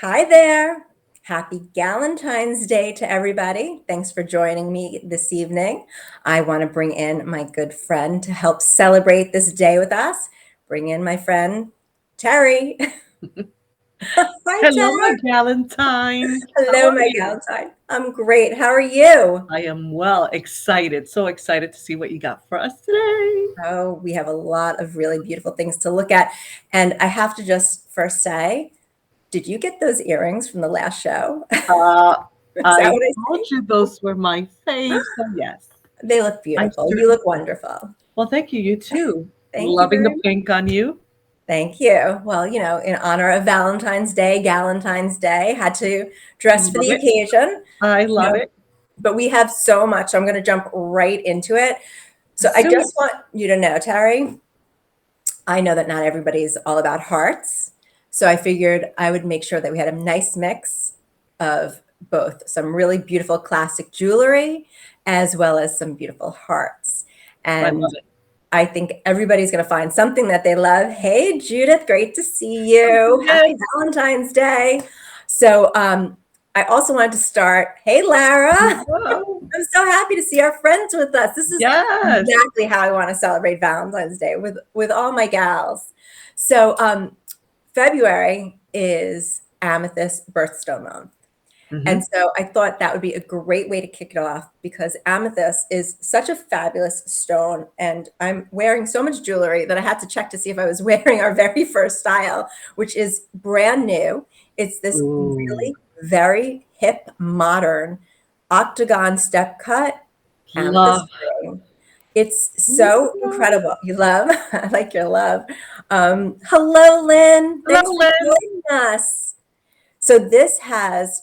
Hi there. Happy Galentine's Day to everybody. Thanks for joining me this evening. I want to bring in my good friend to help celebrate this day with us. Bring in my friend, Terry. Hi, Hello, my Terry. Galentine. How Hello, are my you? Galentine. I'm great. How are you? I am well excited. So excited to see what you got for us today. Oh, we have a lot of really beautiful things to look at. And I have to just first say, did you get those earrings from the last show? Uh, Is that I what I told see? you those were my fave. So, yes, They look I beautiful. You certainly. look wonderful. Well, thank you. You too. Thank you Loving very the much. pink on you. Thank you. Well, in honor of Valentine's Day, Galentine's Day, had to dress for Love the it. occasion. I You love know, it. but we have so much. So I'm going to jump right into it. So Let's I do it. just want you to know, Terry, I know that not everybody's all about hearts. So I figured I would make sure that we had a nice mix of both some really beautiful classic jewelry as well as some beautiful hearts. I And love it. I think everybody's going to find something that they love. Hey, Judith, great to see you. Yes. Happy Valentine's Day. So, I also wanted to start. Hey, Lara. Whoa. I'm so happy to see our friends with us. This is Yes. exactly how I want to celebrate Valentine's Day with all my gals. So, February is Amethyst birthstone month. Hmm. And so I thought that would be a great way to kick it off because amethyst is such a fabulous stone. And I'm wearing so much jewelry that I had to check to see if I was wearing our very first style, which is brand new. It's this Ooh. really very hip, modern octagon step cut Love. amethyst ring. It's so incredible. You love? I like your love. Hello, Lynn. Hello, Thanks for Lynn. joining us. So this has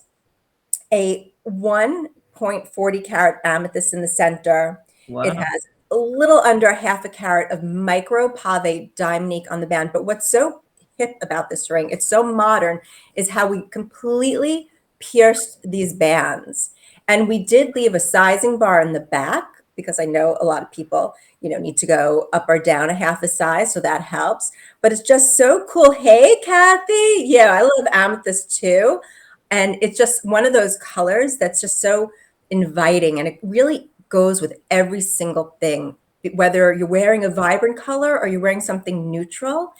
a 1.40 carat amethyst in the center. It Wow. has a little under half a carat of micro pave diamond on the band. But what's so hip about this ring, it's so modern, is how we completely pierced these bands. And we did leave a sizing bar in the back because I know a lot of people, need to go up or down a half a size, so that helps. But it's just so cool. Hey, Kathy. Yeah, I love amethyst too. And it's just one of those colors that's just so inviting. And it really goes with every single thing, whether you're wearing a vibrant color or you're wearing something neutral.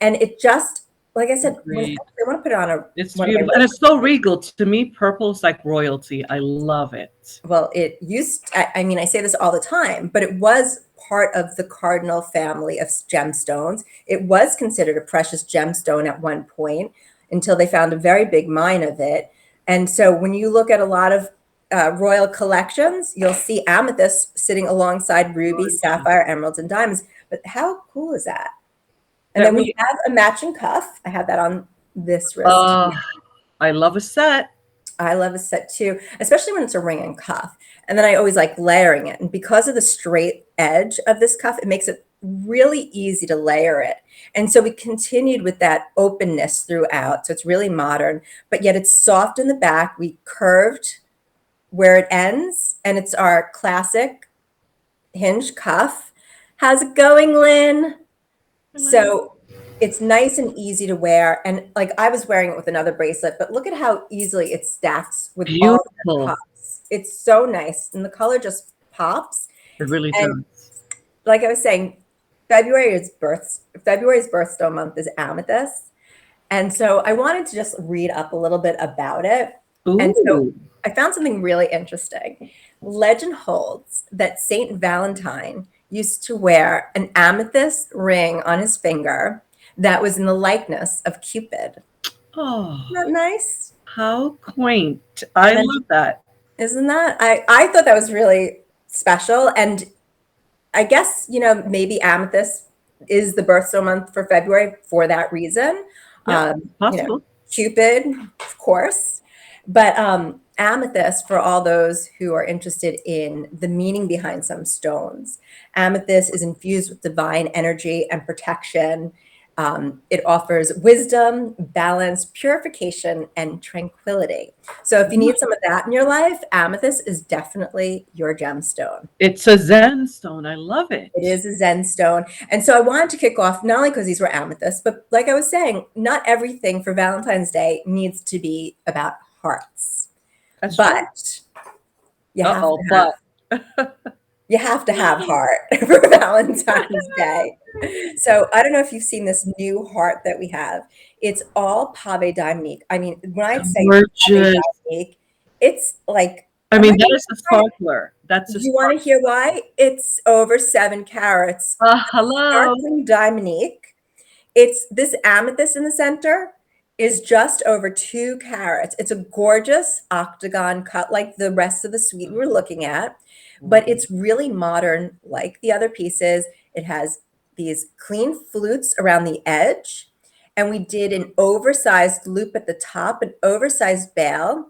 And it just, like I said, Agreed. I want to put it on It's one of my beautiful. And it's so regal. To me, purple is like royalty. I love it. well, it used, I mean, I say this all the time, but it was part of the cardinal family of gemstones. It was considered a precious gemstone at one point until they found a very big mine of it. And so when you look at a lot of royal collections, you'll see amethyst sitting alongside ruby, Gorgeous. sapphire, emeralds, and diamonds. But how cool is that? And That then we we, have a matching cuff. I have that on this wrist. uh, I love a set. I love a set too, especially when it's a ring and cuff. And then I always like layering it. And because of the straight edge of this cuff, it makes it really easy to layer it. And so we continued with that openness throughout. So it's really modern, but yet it's soft in the back. We curved where it ends, and it's our classic hinge cuff. How's it going, Lynn? Hello. So it's nice and easy to wear. And like I was wearing it with another bracelet, but look at how easily it stacks with all of the Beautiful. cuffs. It's so nice. And the color just pops. It really And does. like I was saying, February's birthstone month is amethyst. And so I wanted to just read up a little bit about it. And so Ooh. I found something really interesting. Legend holds that Saint Valentine used to wear an amethyst ring on his finger that was in the likeness of Cupid. Oh, Isn't that nice? how quaint. I And then, love that. isn't that? I thought that was really special. And I guess, maybe amethyst is the birthstone month for February for that reason. Yep. Um, you know, Possible. Cupid, of course, but amethyst for all those who are interested in the meaning behind some stones. Amethyst is infused with divine energy and protection. It offers wisdom, balance, purification, and tranquility. So if you need some of that in your life, amethyst is definitely your gemstone. It's a Zen stone. I love it. It is a Zen stone. And so I wanted to kick off, not only because these were amethysts, but like I was saying, not everything for Valentine's Day needs to be about hearts. That's But you have Uh-oh, to have but you have to have heart for Valentine's Day. So I don't know if you've seen this new heart that we have. It's all pave d'Amérique. I mean, when I say pave gorgeous. d'Amérique, it's like, I am I mean, that gonna is a get it right? sparkler. That's a You want to hear why? It's over 7 carats. hello. Sparkling Dominique. It's this amethyst in the center is just over 2 carats. It's a gorgeous octagon cut like the rest of the suite we're looking at, but it's really modern like the other pieces. It has these clean flutes around the edge, and we did an oversized loop at the top, an oversized bail.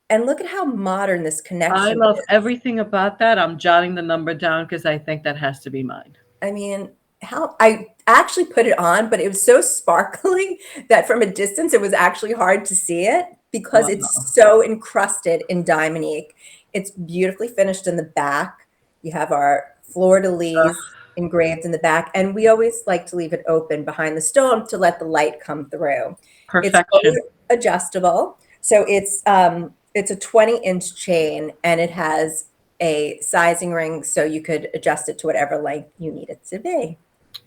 And look at how modern this I connection love is. everything about that. I'm jotting the number down because I think that has to be mine. I mean, how I actually put it on, but it was so sparkly that from a distance it was actually hard to see it because Wow. it's so encrusted in Dominique. It's beautifully finished in the back. You have our fleur-de-lis engraved in the back, and we always like to leave it open behind the stone to let the light come through. It's fully Perfection. adjustable, so it's a 20-inch chain, and it has a sizing ring so you could adjust it to whatever length you need it to be.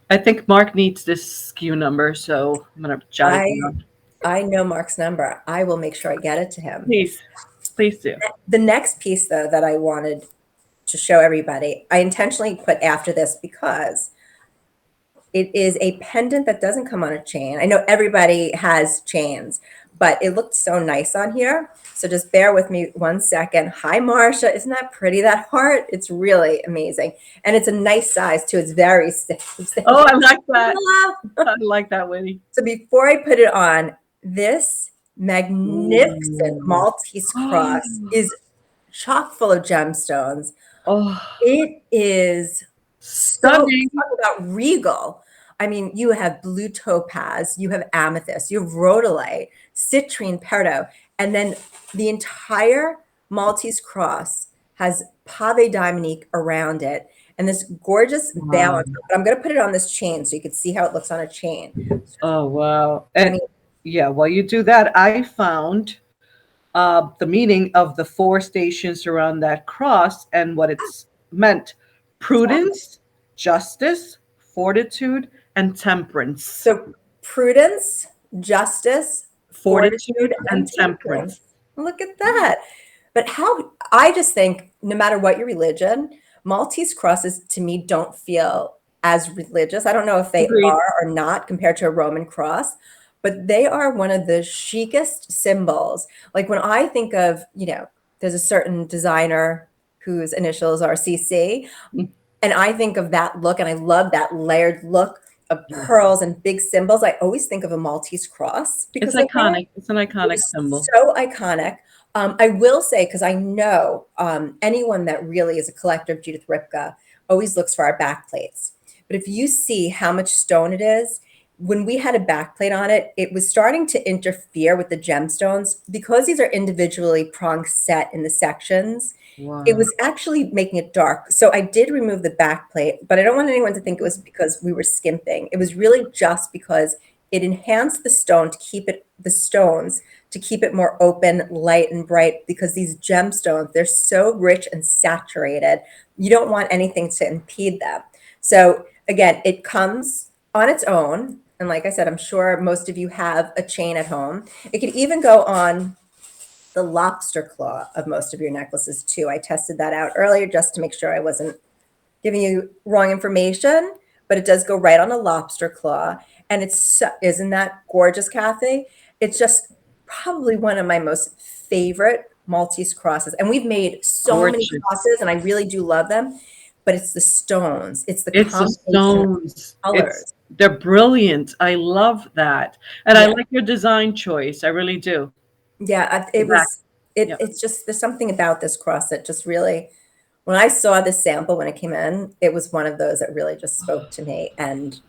I think Mark needs this SKU number, so I'm gonna jot it I down. I know Mark's number. I will make sure I get it to him. Please, please do. The next piece though that I wanted to show everybody, I intentionally put after this because it is a pendant that doesn't come on a chain. I know everybody has chains, but it looked so nice on here. So just bear with me 1 second. Hi, Marcia. Isn't that pretty, that heart? It's really amazing. And it's a nice size too. It's very stiff. Oh, I like that. I like that, Winnie. So before I put it on, this magnificent Ooh. Maltese cross is chock full of gemstones. Oh, It is so, stunning. talk about regal. I mean, you have blue topaz, you have amethyst, you have rhodolite, citrine, peridot, and then the entire Maltese cross has pave d'Amérique around it, and this gorgeous Wow. balance. But I'm going to put it on this chain so you can see how it looks on a chain. Oh, wow. I And mean, yeah, while you do that, I found the meaning of the 4 stations around that cross and what it's meant: prudence, justice, fortitude, and temperance. so prudence, justice, Fortitude fortitude, and and temperance. temperance. Look at that. But how, I just think no matter what your religion, Maltese crosses to me don't feel as religious. I don't know if they Agreed. are or not compared to a Roman cross, but they are one of the chicest symbols. Like when I think of, there's a certain designer whose initials are CC, and I think of that look, and I love that layered look of pearls and big symbols. I always think of a Maltese cross It's because of it. iconic. It's an iconic It's symbol. so iconic. I will say, because I know anyone that really is a collector of Judith Ripka always looks for our back plates. But if you see how much stone it is, when we had a back plate on it, it was starting to interfere with the gemstones because these are individually prong set in the sections. It Wow. was actually making it dark. So I did remove the back plate, but I don't want anyone to think it was because we were skimping. It was really just because it enhanced the stone to keep it, the stones, to keep it more open, light, and bright, because these gemstones, they're so rich and saturated. You don't want anything to impede them. So again, it comes on its own. And like I said, I'm sure most of you have a chain at home. It could even go on the lobster claw of most of your necklaces too. I tested that out earlier just to make sure I wasn't giving you wrong information, but it does go right on a lobster claw. And isn't that gorgeous, Kathy? It's just probably one of my most favorite Maltese crosses. And we've made so many Gorgeous. crosses and I really do love them, but it's the stones. It's the It's the combination of stones. colors. They're brilliant. I love that. And I Yeah. like your design choice. I really do. Yeah. The It back. was, Yep. it's just, there's something about this cross that just really, when I saw this sample when it came in, it was one of those that really just spoke to me. And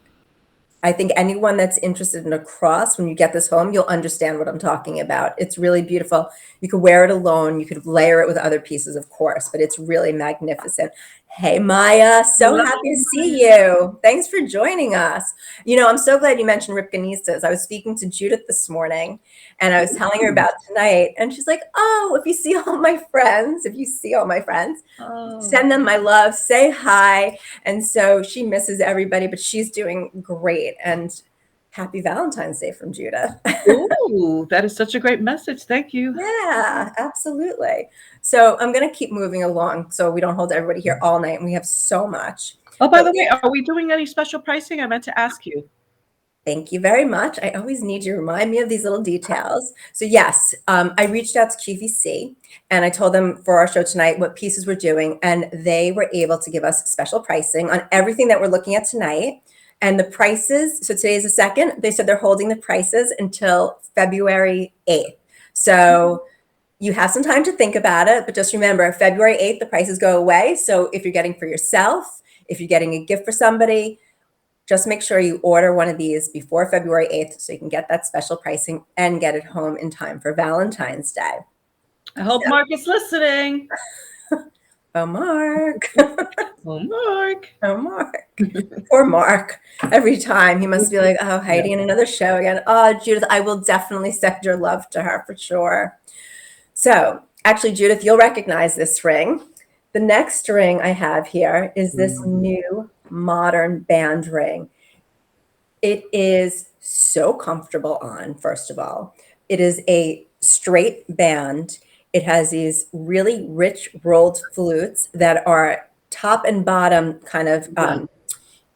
I think anyone that's interested in a cross, when you get this home, you'll understand what I'm talking about. It's really beautiful. You could wear it alone. You could layer it with other pieces, of course, but it's really magnificent. Hey, Maya, so Hello, happy to Maya. see you. Thanks for joining us. You know, I'm so glad you mentioned Ripka. I was speaking to Judith this morning, and I was telling her Ooh. about tonight, and she's like, oh, if you see all my friends, Oh, send them my love, say hi. And so she misses everybody, but she's doing great. And happy Valentine's Day from Judith. ooh, that is such a great message. Thank you. Yeah, absolutely. So I'm going to keep moving along so we don't hold everybody here all night. And we have so much. Oh, by But the way, are we doing any special pricing? I meant to ask you. thank you very much. I always need you to remind me of these little details. So yes, I reached out to QVC and I told them for our show tonight what pieces we're doing, and they were able to give us special pricing on everything that we're looking at tonight. And the prices, so today's the 2nd, they said they're holding the prices until February 8th. So you have some time to think about it, but just remember, February 8th, the prices go away. So if you're getting for yourself, if you're getting a gift for somebody, just make sure you order one of these before February 8th so you can get that special pricing and get it home in time for Valentine's Day. I hope Mark is listening. Oh, Mark. Oh, Mark. Oh, Mark. Poor Mark. Every time he must be like, oh, Heidi in another show again. Oh, Judith, I will definitely send your love to her for sure. So actually, Judith, you'll recognize this ring. The next ring I have here is this new modern band ring. It is so comfortable on, first of all. It is a straight band. It has these really rich rolled flutes that are top and bottom kind of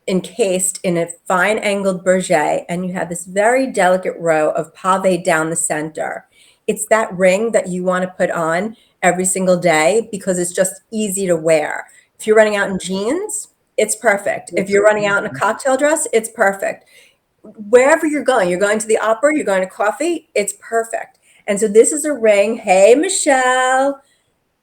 encased in a fine angled berget, and you have this very delicate row of pave down the center. It's that ring that you want to put on every single day because it's just easy to wear. If you're running out in jeans, it's perfect. If you're running out in a cocktail dress, it's perfect. Wherever you're going to the opera, you're going to coffee, it's perfect. And so this is a ring. Hey, Michelle.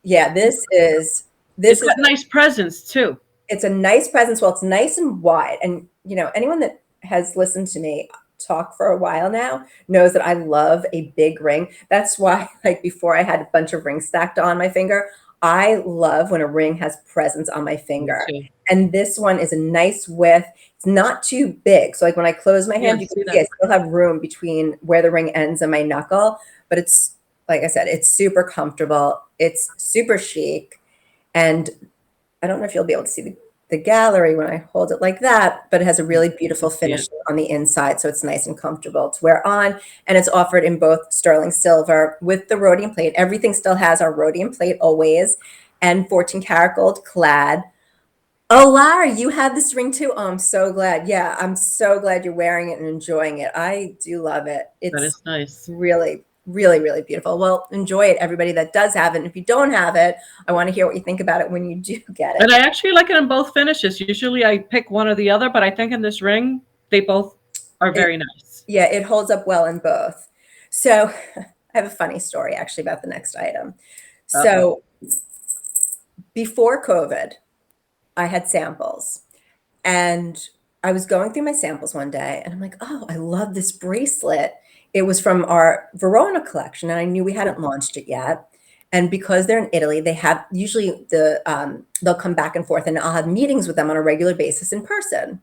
Yeah, this It's is got nice presents too. it's a nice presence. Well, it's nice and wide. And, you know, anyone that has listened to me talk for a while now knows that I love a big ring. That's why, like, before I had a bunch of rings stacked on my finger, I love when a ring has presence on my Me finger. too. And this one is a nice width. It's not too big. So, like, when I close my Yeah, hand, I you can see see I that. still have room between where the ring ends and my knuckle. But it's, like I said, it's super comfortable. It's super chic. And I don't know if you'll be able to see the gallery when I hold it like that, but it has a really beautiful finish on the inside. So it's nice and comfortable to wear on. And it's offered in both sterling silver with the rhodium plate. Everything still has our rhodium plate always, and 14 karat gold clad. Oh, Lara, you have this ring too. Oh, I'm so glad. Yeah, I'm so glad you're wearing it and enjoying it. I do love it. That It's is nice. really, really, really beautiful. Well, enjoy it, everybody that does have it. And if you don't have it, I want to hear what you think about it when you do get it. And I actually like it in both finishes. Usually I pick one or the other, but I think in this ring, they both are very nice. Yeah, it holds up well in both. So I have a funny story actually about the next item. Uh-oh. So before COVID, I had samples, and I was going through my samples one day and I'm like, oh, I love this bracelet. It was from our Verona collection, and I knew we hadn't launched it yet. And because they're in Italy, they have usually they'll come back and forth, and I'll have meetings with them on a regular basis in person.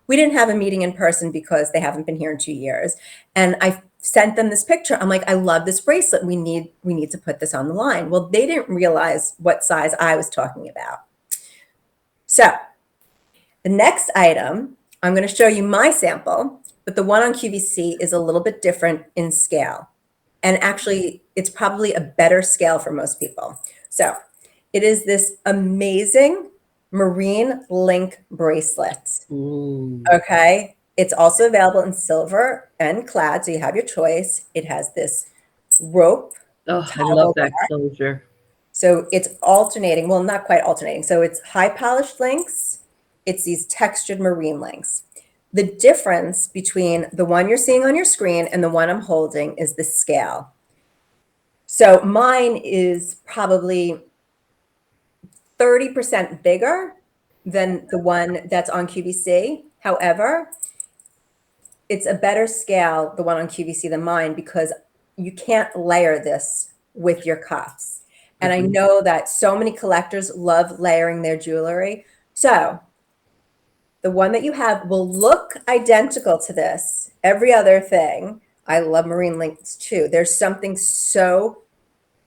We didn't have a meeting in person because they haven't been here in 2 years. And I sent them this picture. I'm like, I love this bracelet. We need to put this on the line. Well, they didn't realize what size I was talking about. So the next item, I'm going to show you my sample, but the one on QVC is a little bit different in scale. And actually, it's probably a better scale for most people. So it is this amazing marine link bracelet. Ooh. Okay. It's also available in silver and clad, so you have your choice. It has this rope Oh, I love toggle that there. closure. So it's alternating. Well, not quite alternating. So it's high polished links. It's these textured marine links. The difference between the one you're seeing on your screen and the one I'm holding is the scale. So mine is probably 30% bigger than the one that's on QVC. However, it's a better scale, the one on QVC, than mine, because you can't layer this with your cuffs. And I know that so many collectors love layering their jewelry. So the one that you have will look identical to this. Every other thing. I love marine links too. There's something so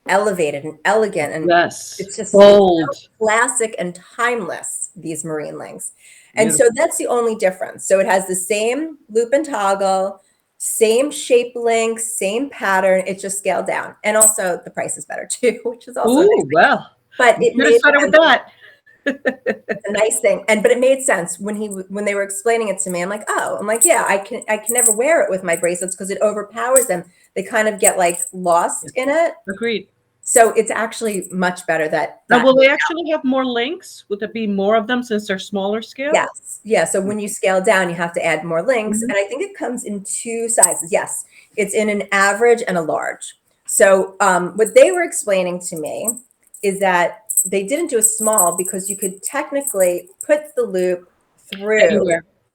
elevated and elegant, and Yes. it's just Bold. so classic and timeless, these marine links. And so that's the only difference. So it has the same loop and toggle, same shape link, same pattern. It's just scaled down. And also the price is better too, which is also nice. Well. But it made started with that. a nice thing. But it made sense when they were explaining it to me. I'm like, yeah, I can never wear it with my bracelets because it overpowers them. They kind of get like lost in it. Agreed. So it's actually much better that. Now, will they actually have more links? Would there be more of them since they're smaller scale? Yes. Yeah. So when you scale down, you have to add more links. And I think it comes in 2 sizes. Yes. It's in an average and a large. So what they were explaining to me is that they didn't do a small because you could technically put the loop through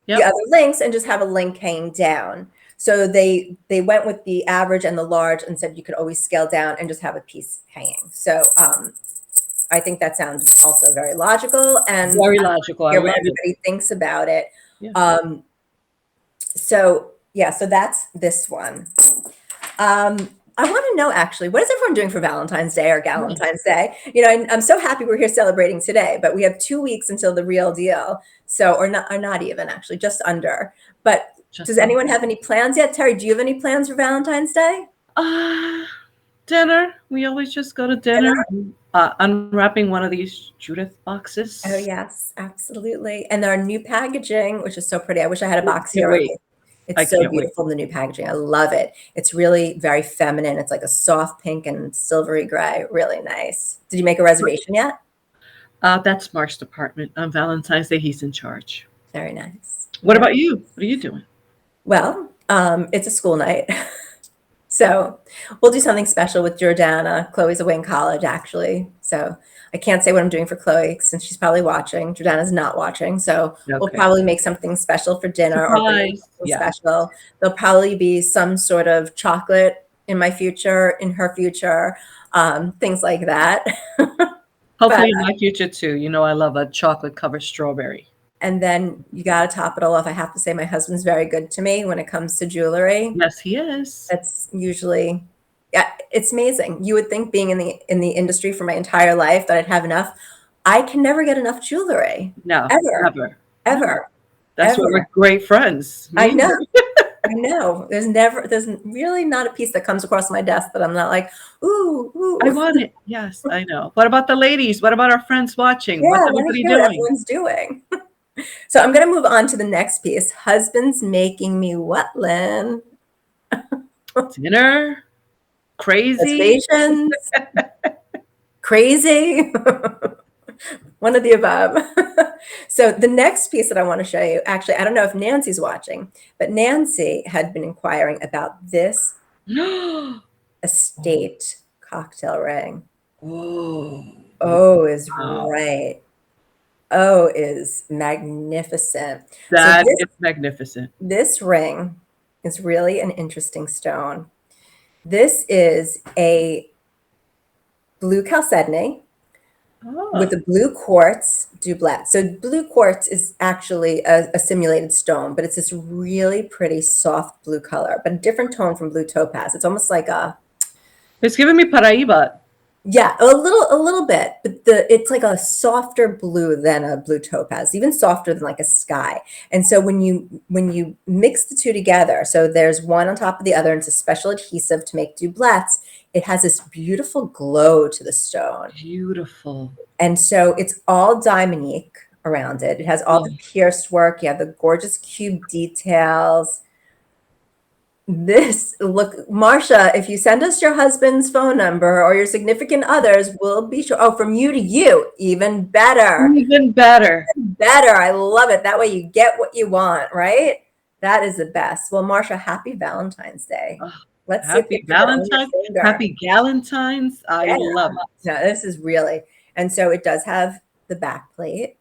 the other links and just have a link hanging down. So they went with the average and the large and said you could always scale down and just have a piece hanging. So I think that sounds also very logical, and very logical. I hear what everybody thinks about it. Yeah. So that's this one. I want to know, actually, what is everyone doing for Valentine's Day or Galentine's Day? You know, I'm so happy we're here celebrating today, but we have 2 weeks until the real deal. So, or not even, actually, just under. But does anyone have any plans yet? Terry, do you have any plans for Valentine's Day? Dinner. We always just go to dinner. Unwrapping one of these Judith boxes. Oh, yes, absolutely. And our new packaging, which is so pretty. I wish I had a box here. It's so beautiful, the new packaging. I love it. It's really very feminine. It's like a soft pink and silvery gray. Really nice. Did you make a reservation yet? That's Mark's department. On Valentine's Day, he's in charge. Very nice. What about you? What are you doing? Well, it's a school night. So we'll do something special with Jordana. Chloe's away in college, actually. So I can't say what I'm doing for Chloe since she's probably watching. Jordana's not watching. So we'll probably make something special for dinner. Surprise. Or something special. There'll probably be some sort of chocolate in my future, in her future, things like that. Hopefully in my future too. You know, I love a chocolate covered strawberry. And then you got to top it all off. I have to say my husband's very good to me when it comes to jewelry. Yes, he is. That's usually, it's amazing. You would think being in the industry for my entire life that I'd have enough. I can never get enough jewelry. No, ever. That's why we're great friends. I know. I know. There's really not a piece that comes across my desk that I'm not like, ooh. I want it. Yes, I know. What about the ladies? What about our friends watching? Yeah, what's everybody doing? What everyone's doing. So I'm going to move on to the next piece. Husband's making me what, Lynn? Dinner? Crazy? Crazy? One of the above. So the next piece that I want to show you, actually, I don't know if Nancy's watching, but Nancy had been inquiring about this estate cocktail ring. Is right. Is magnificent. Is magnificent. This ring is really an interesting stone. This is a blue chalcedony with a blue quartz doublet. So blue quartz is actually a simulated stone, but it's this really pretty soft blue color, but a different tone from blue topaz. It's almost like it's giving me Paraíba. Yeah, a little bit, but it's like a softer blue than a blue topaz, even softer than like a sky. And so when you mix the two together, so there's one on top of the other, and it's a special adhesive to make doublets, it has this beautiful glow to the stone. Beautiful. And so it's all diamondique around it. It has all the pierced work. You have the gorgeous cube details. Marsha, if you send us your husband's phone number or your significant others, we'll be sure. Oh, from you to you, even better. Even better. I love it. That way you get what you want, right? That is the best. Well, Marsha, happy Valentine's Day. Let's happy Valentine's. Happy Galentine's. I love it. No, this is really, and so it does have the back plate.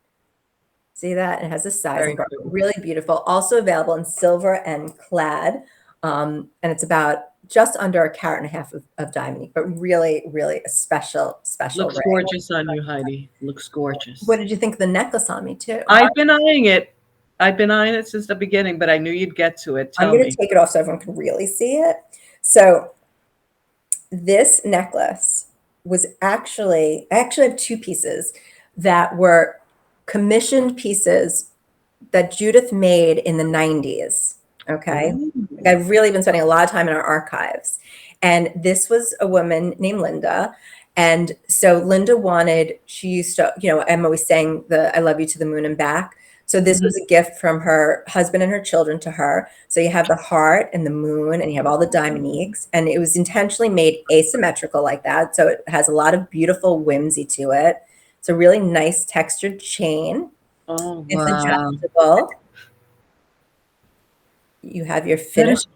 See that? It has a size Very and cool. really beautiful. Also available in silver and clad. And it's about just under 1.5 carats of diamond, but really, really a special Looks ring. gorgeous on you, Heidi. Looks gorgeous. What did you think of the necklace on me too? I've been eyeing it. I've been eyeing it since the beginning, but I knew you'd get to it. I'm Tell going me. to take it off so everyone can really see it. So this necklace was actually, I actually have 2 pieces that were commissioned pieces that Judith made in the 90s. Okay. Ooh. Like I've really been spending a lot of time in our archives. And this was a woman named Linda. And so Linda wanted, she used to, I'm always saying I love you to the moon and back. So this was a gift from her husband and her children to her. So you have the heart and the moon and you have all the diamondiques, and it was intentionally made asymmetrical like that. So it has a lot of beautiful whimsy to it. It's a really nice textured chain. Oh, It's wow. adjustable. You have your That is finished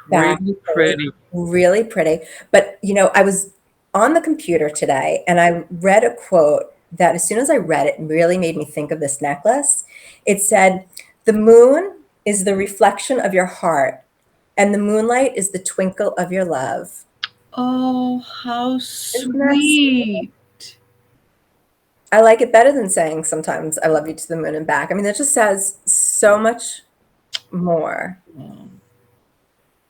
back. really pretty. Really pretty. But, I was on the computer today and I read a quote that as soon as I read it, really made me think of this necklace. It said, "The moon is the reflection of your heart, and the moonlight is the twinkle of your love." Oh, how Isn't that sweet? sweet. I like it better than saying sometimes I love you to the moon and back. I mean, it just says so much more.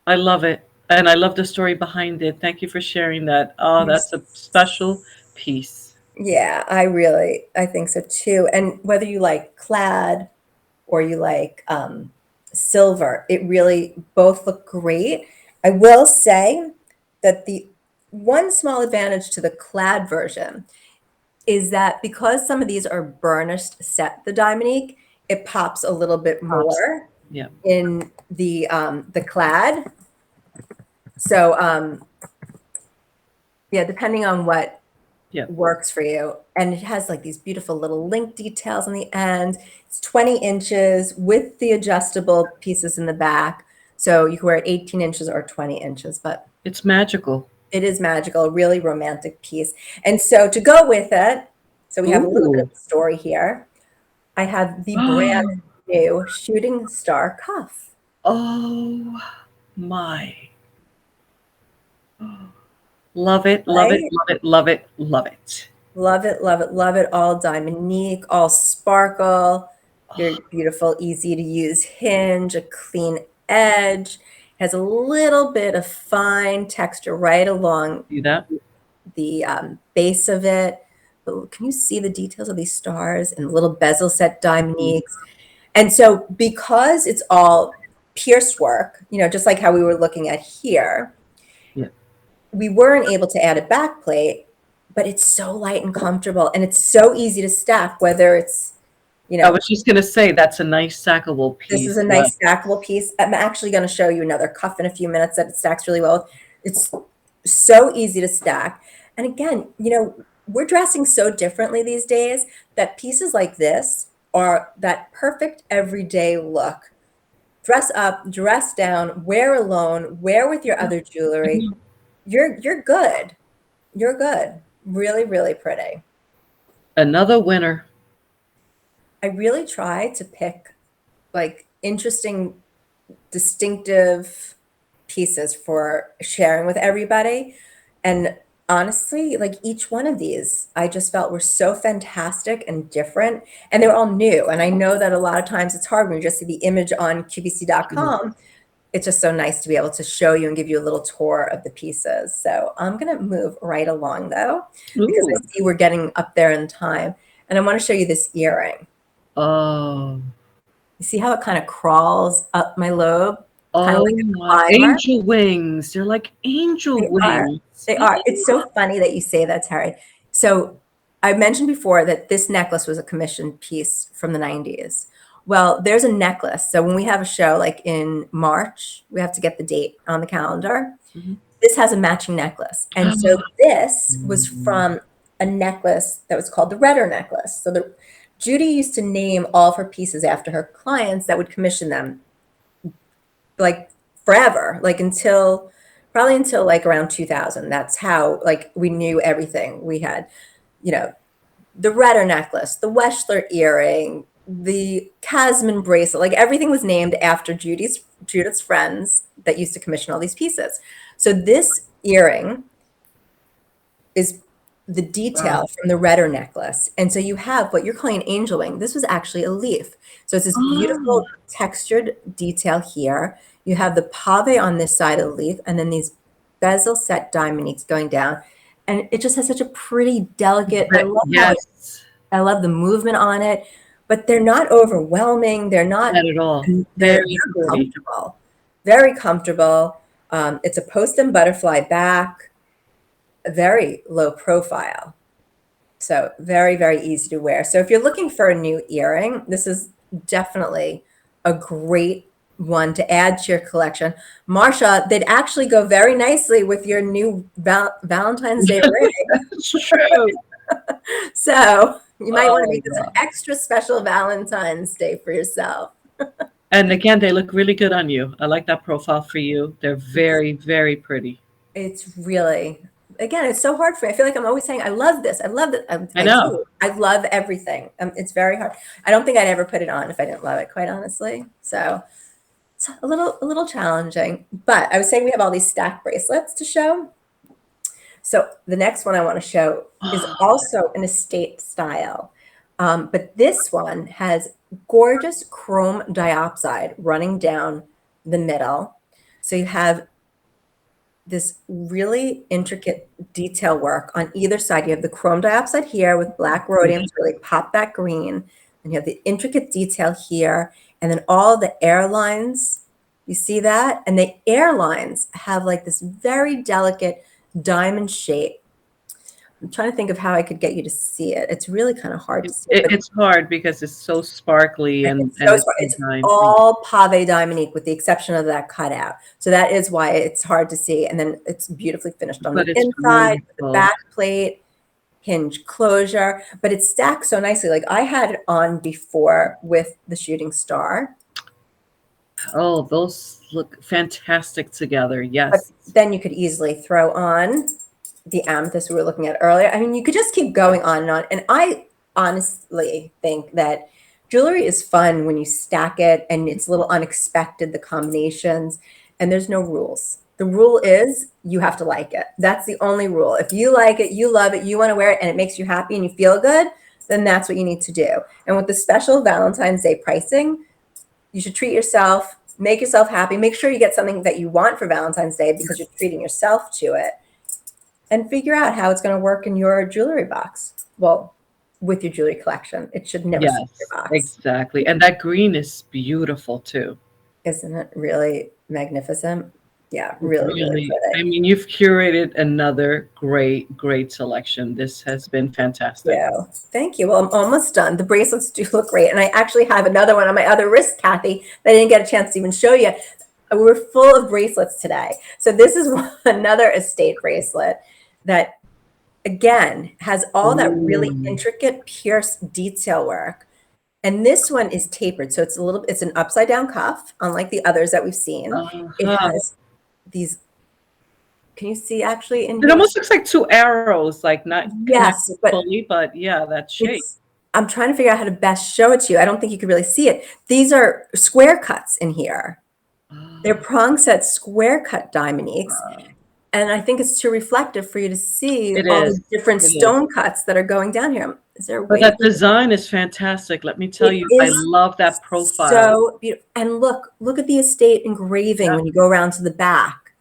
I love it. And I love the story behind it. Thank you for sharing that. Oh, that's a special piece. Yeah, I think so too. And whether you like clad or you like silver, it really both look great. I will say that the one small advantage to the clad version is that because some of these are burnished set the diamond, it pops a little bit Pops. more Yeah. in the clad. So yeah, depending on what Yeah. works for you. And it has like these beautiful little link details on the end. It's 20 inches with the adjustable pieces in the back. So you can wear it 18 inches or 20 inches, but It's magical. it is magical, a really romantic piece. And so to go with it, so we have a little bit of Ooh. a story here. I have the brand new shooting star cuff. Oh my. Love it, love it, Right? love it, love it, love it. Love it, love it, love it. All diamond, all sparkle. Your beautiful, easy to use hinge, a clean edge. Has a little bit of fine texture right along See that? the base of it. But can you see the details of these stars and little bezel set diamonds? And so because it's all pierced work, just like how we were looking at here, Yeah. we weren't able to add a back plate, but it's so light and comfortable and it's so easy to stack, whether it's, I was just gonna say that's a nice stackable this is piece. a nice stackable piece. I'm actually going to show you another cuff in a few minutes that it stacks really well with. It's so easy to stack. And again, we're dressing so differently these days that pieces like this are that perfect everyday look. Dress up, dress down, wear alone, wear with your other jewelry. You're good. You're good. Really, really pretty. Another winner. I really try to pick like interesting, distinctive pieces for sharing with everybody. And honestly, like each one of these, I just felt were so fantastic and different. And they were all new. And I know that a lot of times it's hard when you just see the image on QVC.com. It's just so nice to be able to show you and give you a little tour of the pieces. So I'm going to move right along though, because Ooh. I see we're getting up there in time. And I want to show you this earring. Oh. You see how it kind of crawls up my lobe? Kind of Oh like a my climber? angel wings. They're like angel They are. wings. They are. It's so funny that you say that, Terry. So I mentioned before that this necklace was a commissioned piece from the 90s. Well, there's a necklace. So when we have a show like in March, we have to get the date on the calendar. Mhm. This has a matching necklace. And so this was from a necklace that was called the Redder necklace. So Judy used to name all of her pieces after her clients that would commission them like forever, like probably until like around 2000. That's how like we knew everything. We had, the Redder necklace, the Weschler earring, the Casman bracelet, like everything was named after Judith's friends that used to commission all these pieces. So this earring is the detail from the redder necklace. And so you have what you're calling an angel wing. This was actually a leaf. So it's this Oh, beautiful textured detail here. You have the pave on this side of the leaf, and then these bezel set diamonds going down. And it just has such a pretty, delicate, yes, I love the movement on it, but they're not overwhelming. They're not, not at all. they're Very pretty. comfortable, very comfortable. It's a post and butterfly back, very low profile. So very, very easy to wear. So if you're looking for a new earring, this is definitely a great one to add to your collection. Marsha, they'd actually go very nicely with your new Valentine's Day ring. It's true. So you might want to Oh, make this an wow. extra special Valentine's Day for yourself. And again, they look really good on you. I like that profile for you. They're very, very pretty. It's really, again, it's so hard for me. I feel like I'm always saying, I love this. I love it. I I know. do. I love everything. It's very hard. I don't think I'd ever put it on if I didn't love it, quite honestly. So it's a little challenging. But I was saying we have all these stacked bracelets to show. So the next one I want to show is also an estate style. But this one has gorgeous chrome diopside running down the middle. So you have this really intricate detail work on either side. You have the chrome diopside here with black rhodium to really pop that green. And you have the intricate detail here. And then all the airlines, you see that? And the airlines have like this very delicate diamond shape. I'm trying to think of how I could get you to see it. It's really kind of hard to see. But It's hard because it's so sparkly and it's so it's smart. It's designed. all pave diamonique with the exception of that cutout. So that is why it's hard to see. And then it's beautifully finished on But the it's inside, with the beautiful. back plate, hinge closure, but it's stacked so nicely. Like I had it on before with the shooting star. Oh, those look fantastic together. But Yes. then you could easily throw on the amethyst we were looking at earlier. I mean, you could just keep going on and on. And I honestly think that jewelry is fun when you stack it and it's a little unexpected, the combinations, and there's no rules. The rule is you have to like it. That's the only rule. If you like it, you love it, you want to wear it, and it makes you happy and you feel good, then that's what you need to do. And with the special Valentine's Day pricing, you should treat yourself, make yourself happy, make sure you get something that you want for Valentine's Day because you're treating yourself to it, and figure out how it's going to work in your jewelry box. Well, with your jewelry collection. It should never skip your Yes, box. exactly. And that green is beautiful too. Isn't it really magnificent? Yeah, really, really I pretty. mean, you've curated another great, great selection. This has been fantastic. Yeah. Thank you. Well, I'm almost done. The bracelets do look great. And I actually have another one on my other wrist, Kathy, that I didn't get a chance to even show you. We were full of bracelets today. So this is another estate bracelet that, again, has all that really Ooh. intricate pierced detail work. And this one is tapered. So it's an upside down cuff, unlike the others that we've seen. It Uh-huh. has these, can you see actually in It here? almost looks like two arrows, like not Yes, connected but fully, but yeah, that shape. I'm trying to figure out how to best show it to you. I don't think you can really see it. These are square cuts in here. They're prong set square cut diamoniques. And I think it's too reflective for you to see It all the is. different It is. stone cuts that are going down here. Is there a But way? that design is fantastic. Let me tell It you, I is love that profile. so beautiful. And look at the estate engraving when you go around to the back.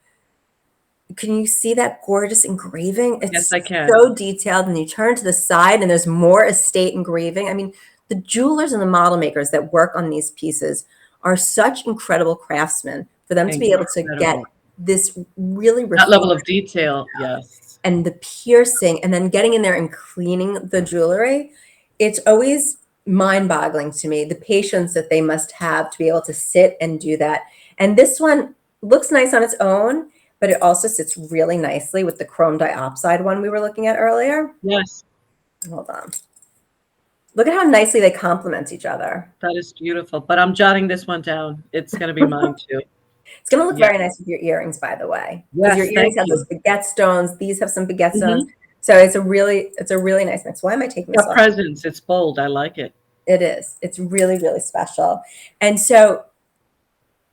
Can you see that gorgeous engraving? It's Yes, I can. so detailed. And you turn to the side and there's more estate engraving. I mean, the jewelers and the model makers that work on these pieces are such incredible craftsmen for them to be able to get Incredible. this really That level of refined detail, yes. and the piercing and then getting in there and cleaning the jewelry. It's always mind-boggling to me, the patience that they must have to be able to sit and do that. And this one looks nice on its own, but it also sits really nicely with the chrome diopside one we were looking at earlier. Yes, Hold on. Look at how nicely they complement each other. that is beautiful. But I'm jotting this one down. It's going to be mine too. It's going to look Yeah. very nice with your earrings, by the way. Because Yes, your earrings thank have those you. baguette stones. These have some baguette Mhm. stones. So it's a really nice mix. Why am I taking this A off? presence. It's bold. I like it. It is. It's really, really special. And so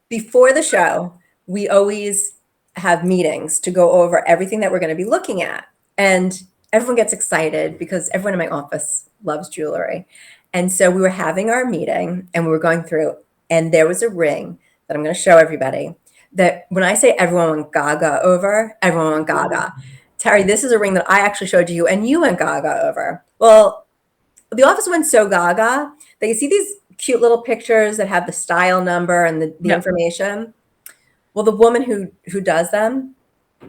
before the show, we always have meetings to go over everything that we're going to be looking at. And everyone gets excited because everyone in my office loves jewelry. And so we were having our meeting and we were going through, and there was a ring that I'm going to show everybody that when I say everyone went gaga over, everyone went gaga. Terry, this is a ring that I actually showed you and you went gaga over. Well, the office went so gaga that you see these cute little pictures that have the style number and the information. Well, the woman who does them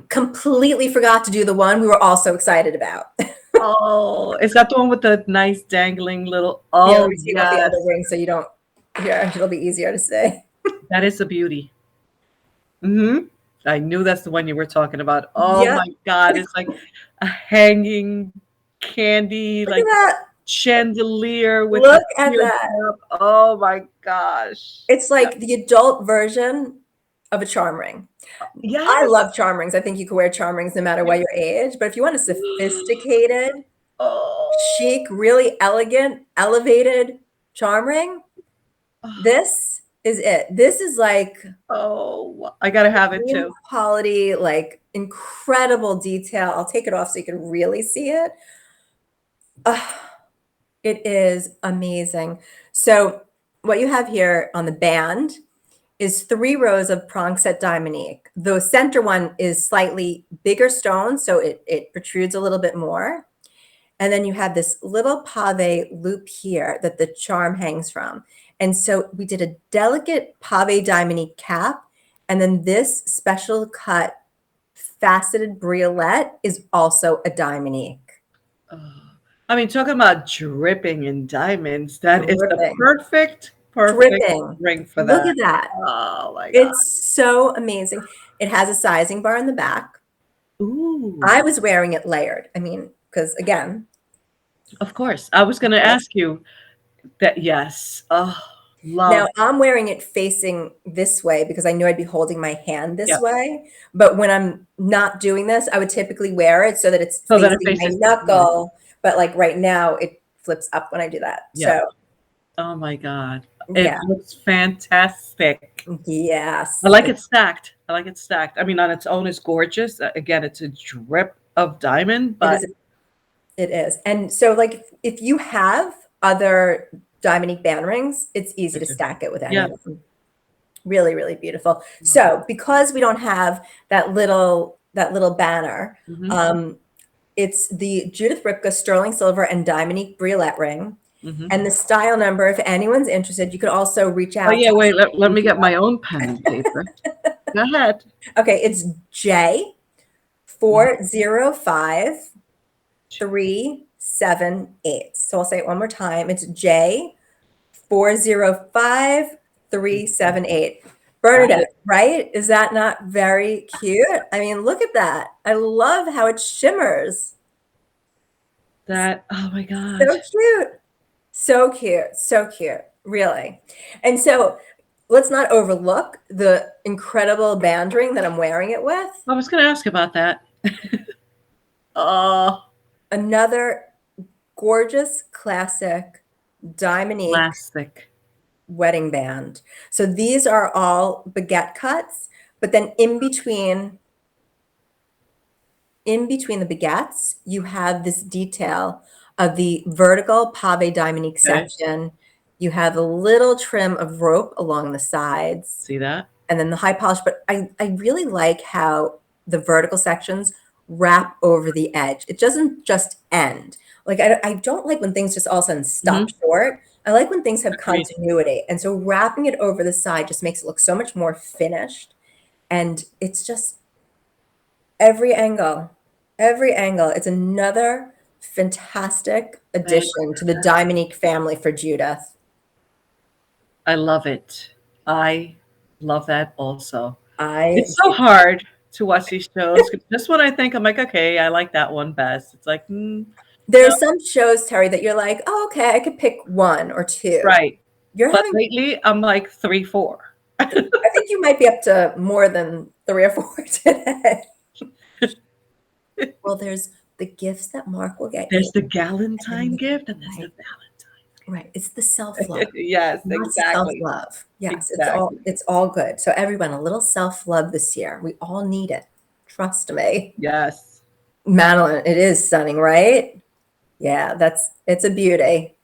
completely forgot to do the one we were all so excited about. Oh, is that the one with the nice dangling little? Yeah, let Oh, me take off the yes. other ring so you don't. Here, it'll be easier to see. That is a beauty. I knew that's the one you were talking about. Oh Yep. my God, it's like a hanging candy, Look like at that. chandelier with Look a at that. teardrop. Oh my gosh. It's like the adult version of a charm ring. I Yes. love charm rings. I think you can wear charm rings no matter what your age. But if you want a sophisticated, Oh. chic, really elegant, elevated charm ring, this is it. This is like Oh, I gotta have it premium too. quality, like incredible detail. I'll take it off so you can really see it. It is amazing. So what you have here on the band is 3 rows of prong set diamonique. The center one is slightly bigger stone, so it protrudes a little bit more. And then you have this little pave loop here that the charm hangs from. And so we did a delicate pave diamonique cap, and then this special cut faceted briolette is also a diamonique. I mean, talking about dripping in diamonds, that is the Dripping. perfect Dripping. ring for Look that. at that. Oh my God. It's so amazing. It has a sizing bar in the back. Ooh. I was wearing it layered. I mean, because again, Of course. I was gonna ask you that. Yes. Oh, love. now I'm wearing it facing this way because I knew I'd be holding my hand this Yeah. way. But when I'm not doing this, I would typically wear it so that it's So that it facing my faces knuckle. But like right now, it flips up when I do that. Yeah. So Oh my God. yeah. It looks fantastic. Yes. I like it stacked. I like it stacked. I mean, on its own, it's gorgeous. Again, it's a drip of diamond, but It is. And so like if you have other Dominique band rings, it's easy to stack it with any of them. Really, really beautiful. So because we don't have that little banner, it's the Judith Ripka sterling silver and Dominique briolette ring. And the style number, if anyone's interested, you could also reach out. Oh yeah, wait, let me get my own pen and paper. Go ahead. Okay, it's J405378. So I'll say it one more time. It's J405378. Bernadette, right? Is that not very cute? I mean, look at that. I love how it shimmers. That, oh my God. So cute. So cute. So cute. Really. And so let's not overlook the incredible band ring that I'm wearing it with. I was going to ask about that. Oh. Another gorgeous classic Dominique Plastic wedding band. So these are all baguette cuts, but then in between the baguettes, you have this detail of the vertical pave Dominique section. You have a little trim of rope along the sides. See that? And then the high polish. But I really like how the vertical sections wrap over the edge. It doesn't just end. Like I don't like when things just all of a sudden stop short. I like when things have continuity. And so wrapping it over the side just makes it look so much more finished. And it's just every angle. It's another fantastic addition to the Dominique family for Judith. I love it. I love that also. It's so hard to watch these shows. Just when I think, I'm like, okay, I like that one best. It's like, there are some shows, Terry, that you're like, oh, okay, I could pick 1 or 2. Right. But lately, I'm like 3, 4. I think you might be up to more than 3 or 4 today. Well, there's the gifts that Mark will get. There's the Galentine gift and there's the Valentine's gift. Right. It's the self-love. Yes, Lots of exactly. self-love. Yes, Exactly. it's all good. So everyone, a little self-love this year. We all need it. Trust me. Yes. Madeline, it is stunning, right? Yeah, it's a beauty.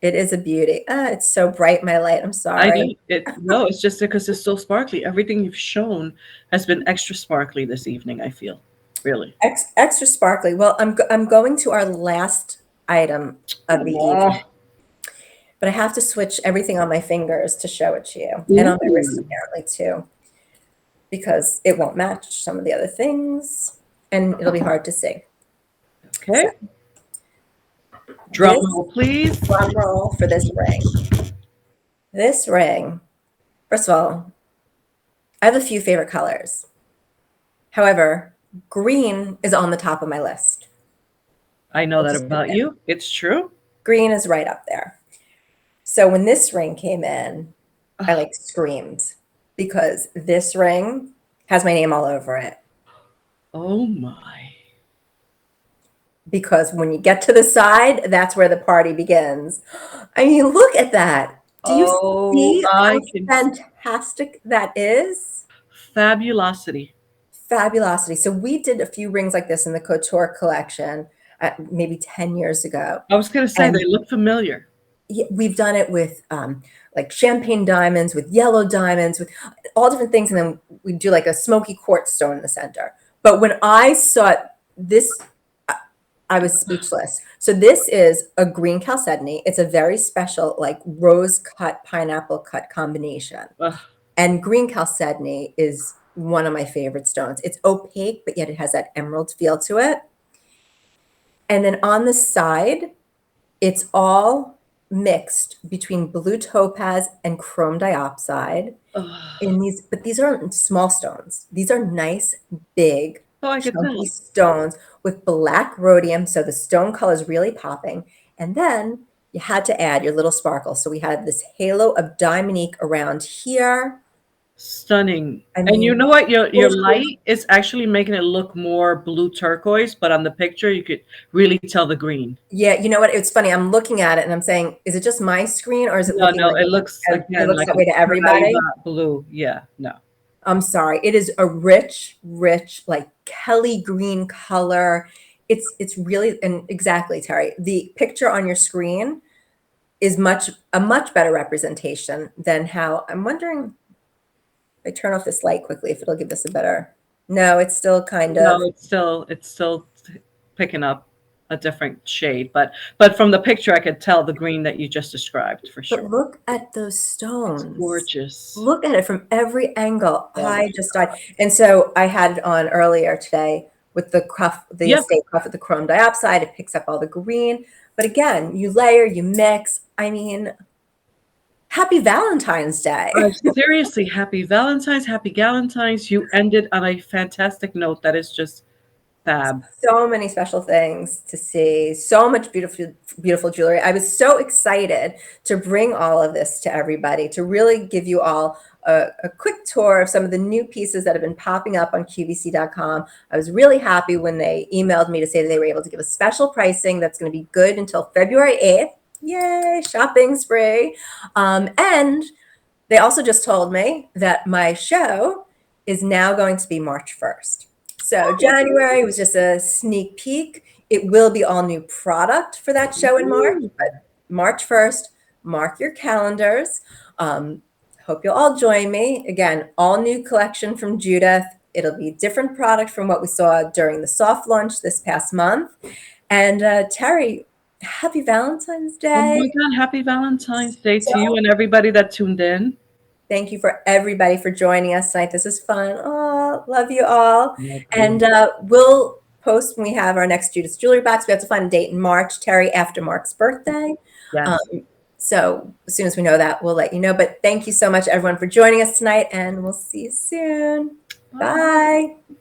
It is a beauty. Ah, it's so bright, my light. I'm I sorry. know it. No, it's just because it's so sparkly. Everything you've shown has been extra sparkly this evening, I feel. Really. Extra sparkly. Well, I'm going to our last item of the evening, Oh, but I have to switch everything on my fingers to show it to you, and on my wrist ooh. apparently too, because it won't match some of the other things, and it'll be hard to see. So Okay. Drum this roll, please. drum roll for this ring. This ring, first of all, I have a few favorite colors. However, green is on the top of my list. I know Let's that just put about that. you. It's true. Green is right up there. So when this ring came in, I Ah, like screamed because this ring has my name all over it. oh my. Because when you get to the side, that's where the party begins. I mean, look at that. Do you Oh, see I how can. fantastic that is? Fabulosity. Fabulosity. So we did a few rings like this in the Couture collection maybe 10 years ago. I was going to say And they look familiar. we've done it with like champagne diamonds, with yellow diamonds, with all different things. And then we do like a smoky quartz stone in the center. But when I saw this, I was speechless. So this is a green chalcedony. It's a very special, like rose cut, pineapple cut combination. Ugh. And green chalcedony is one of my favorite stones. It's opaque, but yet it has that emerald feel to it. And then on the side, it's all mixed between blue topaz and chrome diopside Ugh. in these, but these aren't small stones. These are nice, big, Oh, I could chunky tell. stones with black rhodium. So the stone color is really popping. And then you had to add your little sparkle. So we had this halo of diamonique around here. Stunning. I And you mean, know what? Your light is actually making it look more blue turquoise, but on the picture you could really tell the green. yeah, you know what? It's funny. I'm looking at it and I'm saying, is it just my screen or is it No, looking no, like it looks it again looks like that a way to everybody? private blue. Yeah, no. I'm sorry. It is a rich, rich, like Kelly green color. It's really, and exactly, Terry. The picture on your screen is a much better representation than how I'm wondering if I turn off this light quickly, if it'll give this a better. No, it's still kind No, of. it's still picking up a different shade, but from the picture I could tell the green that you just described for But sure. look at those It's stones. gorgeous. Look at it from every angle. Oh my I just died. God. And so I had it on earlier today with the cuff, the Yeah, estate cuff with the chrome diopside. It picks up all the green. But again, you layer, you mix. I mean, happy Valentine's Day. seriously, happy Valentine's, happy Galentines. You ended on a fantastic note. That is just fab. So many special things to see. So much beautiful, beautiful jewelry. I was so excited to bring all of this to everybody, to really give you all a quick tour of some of the new pieces that have been popping up on QVC.com. I was really happy when they emailed me to say that they were able to give us special pricing that's going to be good until February 8th. Yay, shopping spree. And they also just told me that my show is now going to be March 1st. So January was just a sneak peek. It will be all new product for that show in March, Ooh. but March 1st, mark your calendars. Um, Hope you'll all join me. Again, all new collection from Judith. It'll be different product from what we saw during the soft launch this past month. And Terry, happy Valentine's Oh Day. my God, happy Valentine's Day to you So and everybody that tuned in. thank you for everybody for joining us tonight. This is fun. Oh, love you all. Love And you. we'll post when we have our next Judith's Jewelry box. We have to find a date in March, Terry, after Mark's birthday. Um, Yes. so as soon as we know that, we'll let you know. But thank you so much, everyone, for joining us tonight, and we'll see you soon. Bye. Bye.